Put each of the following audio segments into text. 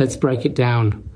Let's break it down.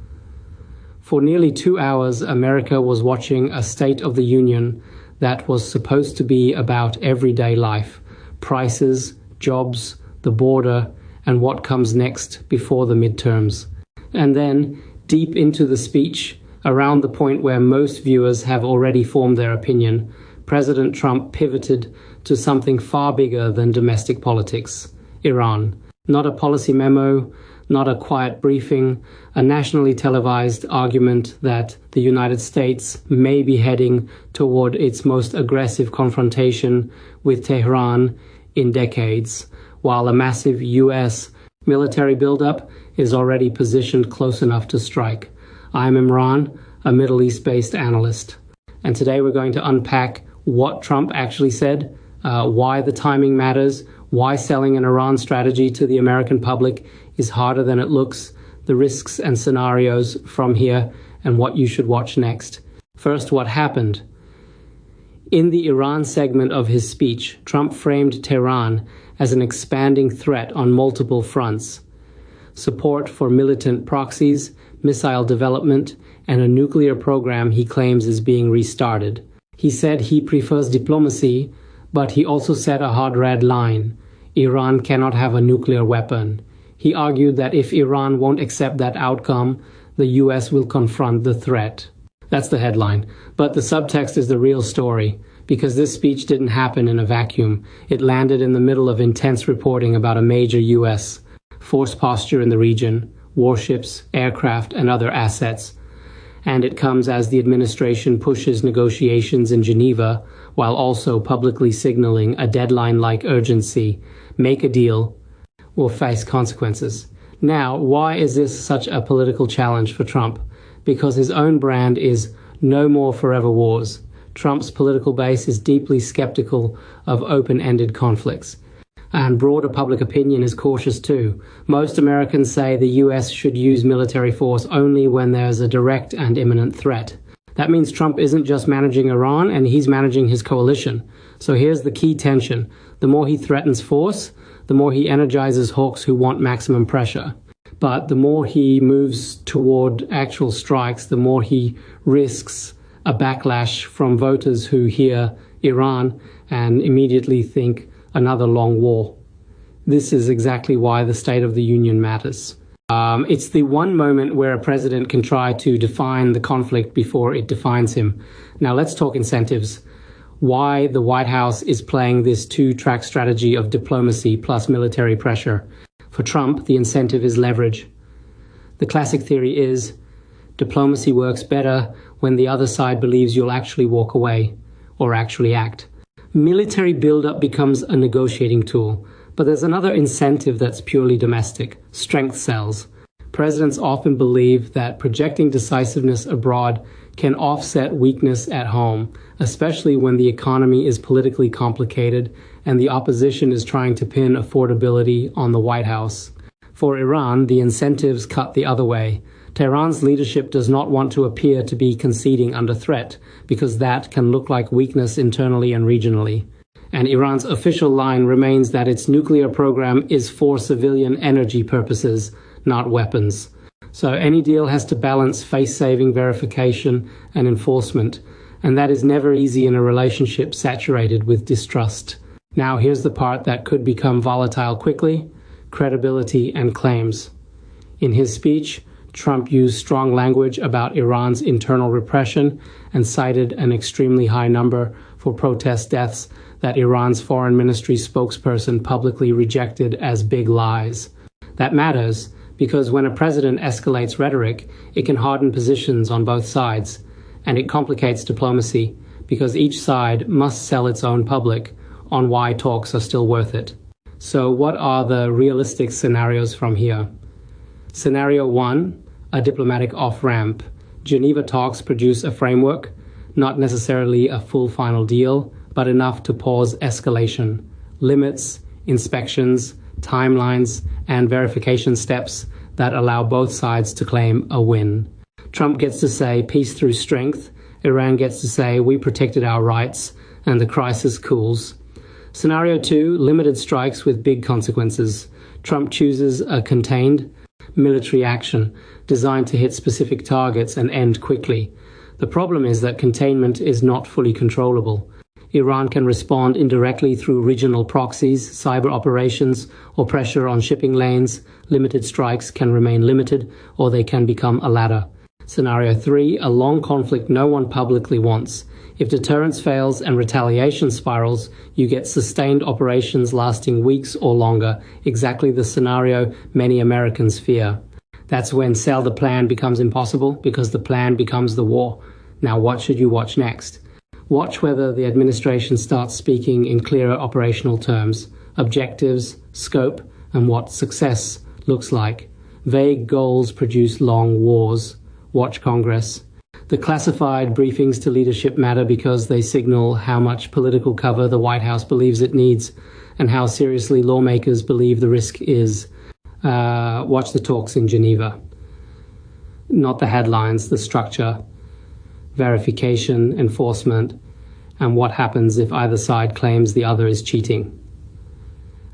For nearly 2 hours, America was watching a State of the Union that was supposed to be about everyday life, prices, jobs, the border, and what comes next before the midterms. And then, deep into the speech, around the point where most viewers have already formed their opinion, President Trump pivoted to something far bigger than domestic politics: Iran. Not a policy memo, not a quiet briefing, a nationally televised argument that the United States may be heading toward its most aggressive confrontation with Tehran in decades, while a massive US military buildup is already positioned close enough to strike. I'm Imran, a Middle East-based analyst, and today we're going to unpack what Trump actually said, why the timing matters, why selling an Iran strategy to the American public is harder than it looks, the risks and scenarios from here, and what you should watch next. First, what happened? In the Iran segment of his speech, Trump framed Tehran as an expanding threat on multiple fronts: support for militant proxies, missile development, and a nuclear program he claims is being restarted. He said he prefers diplomacy, but he also set a hard red line: Iran cannot have a nuclear weapon. He argued that if Iran won't accept that outcome, the US will confront the threat. That's the headline. But the subtext is the real story, because this speech didn't happen in a vacuum. It landed in the middle of intense reporting about a major US force posture in the region, warships, aircraft, and other assets. And it comes as the administration pushes negotiations in Geneva, while also publicly signaling a deadline-like urgency: make a deal or face consequences. Now, why is this such a political challenge for Trump? Because his own brand is no more forever wars. Trump's political base is deeply skeptical of open-ended conflicts. And broader public opinion is cautious too. Most Americans say the US should use military force only when there's a direct and imminent threat. That means Trump isn't just managing Iran, and he's managing his coalition. So here's the key tension. The more he threatens force, the more he energizes hawks who want maximum pressure. But the more he moves toward actual strikes, the more he risks a backlash from voters who hear Iran and immediately think another long war. This is exactly why the State of the Union matters. It's the one moment where a president can try to define the conflict before it defines him. Now let's talk incentives. Why the White House is playing this two-track strategy of diplomacy plus military pressure. For Trump, the incentive is leverage. The classic theory is diplomacy works better when the other side believes you'll actually walk away or actually act. Military buildup becomes a negotiating tool. But there's another incentive that's purely domestic: strength sells. Presidents often believe that projecting decisiveness abroad can offset weakness at home, especially when the economy is politically complicated and the opposition is trying to pin affordability on the White House. For Iran, the incentives cut the other way. Tehran's leadership does not want to appear to be conceding under threat, because that can look like weakness internally and regionally. And Iran's official line remains that its nuclear program is for civilian energy purposes, not weapons. So any deal has to balance face-saving verification and enforcement, and that is never easy in a relationship saturated with distrust. Now here's the part that could become volatile quickly: credibility and claims. In his speech, Trump used strong language about Iran's internal repression and cited an extremely high number for protest deaths that Iran's foreign ministry spokesperson publicly rejected as big lies. That matters because when a president escalates rhetoric, it can harden positions on both sides, and it complicates diplomacy because each side must sell its own public on why talks are still worth it. So what are the realistic scenarios from here? Scenario 1, a diplomatic off-ramp. Geneva talks produce a framework, not necessarily a full final deal, but enough to pause escalation. Limits, inspections, timelines, and verification steps that allow both sides to claim a win. Trump gets to say peace through strength. Iran gets to say we protected our rights, and the crisis cools. Scenario 2, limited strikes with big consequences. Trump chooses a contained, military action designed to hit specific targets and end quickly. The problem is that containment is not fully controllable. Iran can respond indirectly through regional proxies, cyber operations, or pressure on shipping lanes. Limited strikes can remain limited, or they can become a ladder. Scenario 3, a long conflict no one publicly wants. If deterrence fails and retaliation spirals, you get sustained operations lasting weeks or longer, exactly the scenario many Americans fear. That's when sell the plan becomes impossible, because the plan becomes the war. Now what should you watch next? Watch whether the administration starts speaking in clearer operational terms, objectives, scope, and what success looks like. Vague goals produce long wars. Watch Congress. The classified briefings to leadership matter because they signal how much political cover the White House believes it needs and how seriously lawmakers believe the risk is. Watch the talks in Geneva. Not the headlines, the structure, verification, enforcement, and what happens if either side claims the other is cheating.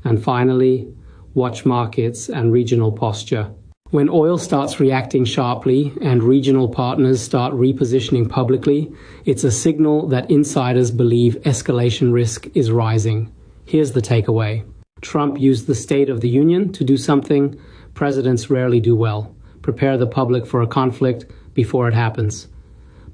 And finally, watch markets and regional posture. When oil starts reacting sharply and regional partners start repositioning publicly, it's a signal that insiders believe escalation risk is rising. Here's the takeaway. Trump used the State of the Union to do something presidents rarely do well: prepare the public for a conflict before it happens.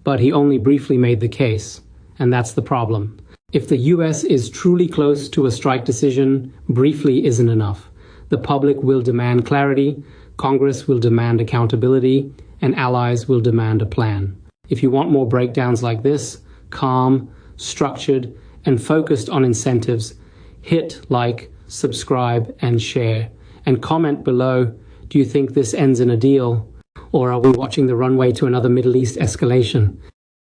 But he only briefly made the case, and that's the problem. If the US is truly close to a strike decision, briefly isn't enough. The public will demand clarity, Congress will demand accountability, and allies will demand a plan. If you want more breakdowns like this, calm, structured, and focused on incentives, hit like, subscribe, and share. And comment below, do you think this ends in a deal? Or are we watching the runway to another Middle East escalation?